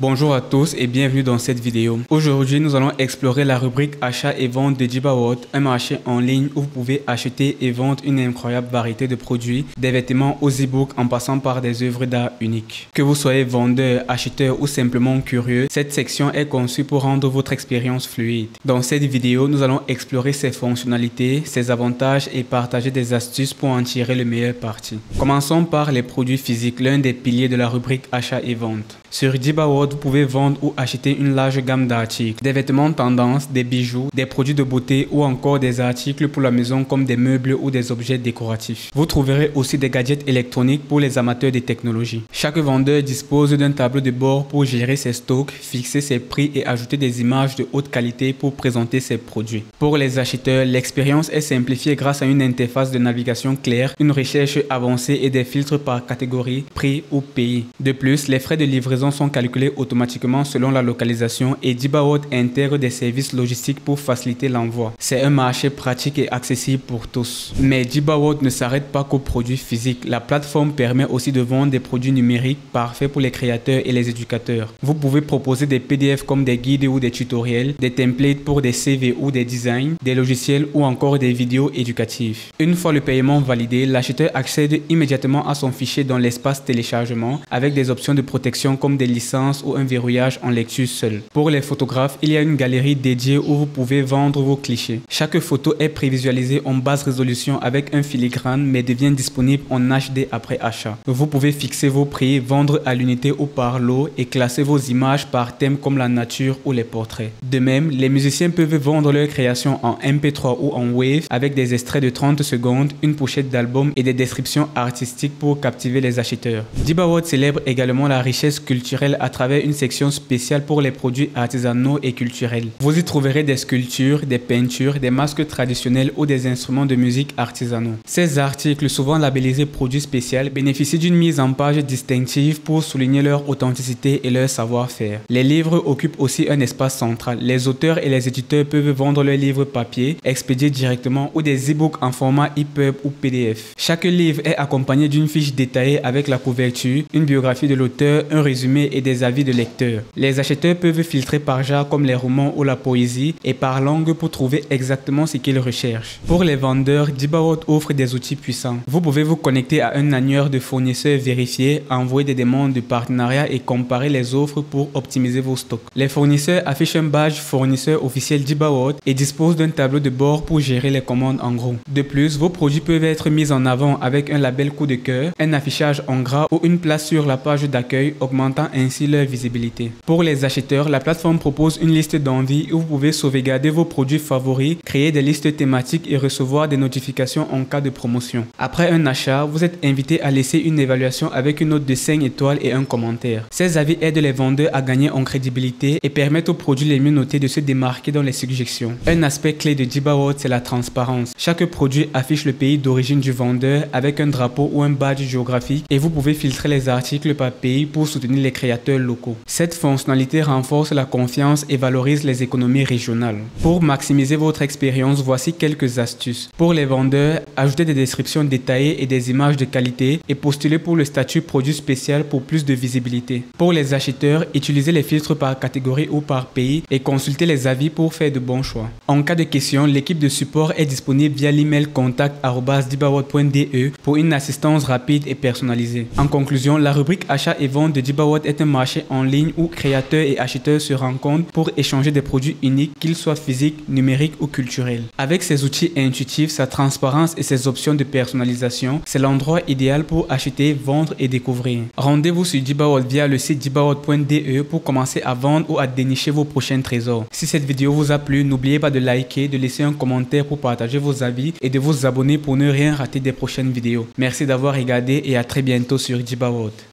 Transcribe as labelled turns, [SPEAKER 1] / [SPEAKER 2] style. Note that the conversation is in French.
[SPEAKER 1] Bonjour à tous et bienvenue dans cette vidéo. Aujourd'hui, nous allons explorer la rubrique achat et vente de Jibaworld, un marché en ligne où vous pouvez acheter et vendre une incroyable variété de produits, des vêtements aux e-books en passant par des œuvres d'art uniques. Que vous soyez vendeur, acheteur ou simplement curieux, cette section est conçue pour rendre votre expérience fluide. Dans cette vidéo, nous allons explorer ses fonctionnalités, ses avantages et partager des astuces pour en tirer le meilleur parti. Commençons par les produits physiques, l'un des piliers de la rubrique achat et vente. Sur Jibaworld, vous pouvez vendre ou acheter une large gamme d'articles, des vêtements tendance, des bijoux, des produits de beauté ou encore des articles pour la maison comme des meubles ou des objets décoratifs. Vous trouverez aussi des gadgets électroniques pour les amateurs de technologie. Chaque vendeur dispose d'un tableau de bord pour gérer ses stocks, fixer ses prix et ajouter des images de haute qualité pour présenter ses produits. Pour les acheteurs, l'expérience est simplifiée grâce à une interface de navigation claire, une recherche avancée et des filtres par catégorie, prix ou pays. De plus, les frais de livraison sont calculés automatiquement selon la localisation et Jibaworld intègre des services logistiques pour faciliter l'envoi. C'est un marché pratique et accessible pour tous. Mais Jibaworld ne s'arrête pas qu'aux produits physiques. La plateforme permet aussi de vendre des produits numériques parfaits pour les créateurs et les éducateurs. Vous pouvez proposer des PDF comme des guides ou des tutoriels, des templates pour des CV ou des designs, des logiciels ou encore des vidéos éducatives. Une fois le paiement validé, l'acheteur accède immédiatement à son fichier dans l'espace téléchargement avec des options de protection comme des licences ou un verrouillage en lecture seule. Pour les photographes, il y a une galerie dédiée où vous pouvez vendre vos clichés. Chaque photo est prévisualisée en basse résolution avec un filigrane mais devient disponible en HD après achat. Vous pouvez fixer vos prix, vendre à l'unité ou par lot et classer vos images par thème comme la nature ou les portraits. De même, les musiciens peuvent vendre leurs créations en MP3 ou en Wave avec des extraits de 30 secondes, une pochette d'album et des descriptions artistiques pour captiver les acheteurs. Jibaworld célèbre également la richesse culturelle à travers une section spéciale pour les produits artisanaux et culturels. Vous y trouverez des sculptures, des peintures, des masques traditionnels ou des instruments de musique artisanaux. Ces articles, souvent labellisés produits spéciaux, bénéficient d'une mise en page distinctive pour souligner leur authenticité et leur savoir-faire. Les livres occupent aussi un espace central. Les auteurs et les éditeurs peuvent vendre leurs livres papier, expédiés directement ou des e-books en format EPUB ou PDF. Chaque livre est accompagné d'une fiche détaillée avec la couverture, une biographie de l'auteur, un résumé et des avis de lecteurs. Les acheteurs peuvent filtrer par genre comme les romans ou la poésie et par langue pour trouver exactement ce qu'ils recherchent. Pour les vendeurs, Jibaworld offre des outils puissants. Vous pouvez vous connecter à un annuaire de fournisseurs vérifiés, envoyer des demandes de partenariat et comparer les offres pour optimiser vos stocks. Les fournisseurs affichent un badge fournisseur officiel Jibaworld et disposent d'un tableau de bord pour gérer les commandes en gros. De plus, vos produits peuvent être mis en avant avec un label coup de cœur, un affichage en gras ou une place sur la page d'accueil, augmentant ainsi leur visibilité. Pour les acheteurs, la plateforme propose une liste d'envie où vous pouvez sauvegarder vos produits favoris, créer des listes thématiques et recevoir des notifications en cas de promotion. Après un achat, vous êtes invité à laisser une évaluation avec une note de 5 étoiles et un commentaire. Ces avis aident les vendeurs à gagner en crédibilité et permettent aux produits les mieux notés de se démarquer dans les suggestions. Un aspect clé de Jibaworld, c'est la transparence. Chaque produit affiche le pays d'origine du vendeur avec un drapeau ou un badge géographique et vous pouvez filtrer les articles par pays pour soutenir les créateurs locaux. Cette fonctionnalité renforce la confiance et valorise les économies régionales. Pour maximiser votre expérience, voici quelques astuces. Pour les vendeurs, ajoutez des descriptions détaillées et des images de qualité et postulez pour le statut produit spécial pour plus de visibilité. Pour les acheteurs, utilisez les filtres par catégorie ou par pays et consultez les avis pour faire de bons choix. En cas de question, l'équipe de support est disponible via l'email contact@jibaworld.de pour une assistance rapide et personnalisée. En conclusion, la rubrique achat et vente de Jibaworld est un marché en ligne où créateurs et acheteurs se rencontrent pour échanger des produits uniques, qu'ils soient physiques, numériques ou culturels. Avec ses outils intuitifs, sa transparence et ses options de personnalisation, c'est l'endroit idéal pour acheter, vendre et découvrir. Rendez-vous sur Jibaworld via le site jibaworld.de pour commencer à vendre ou à dénicher vos prochains trésors. Si cette vidéo vous a plu, n'oubliez pas de liker, de laisser un commentaire pour partager vos avis et de vous abonner pour ne rien rater des prochaines vidéos. Merci d'avoir regardé et à très bientôt sur Jibaworld.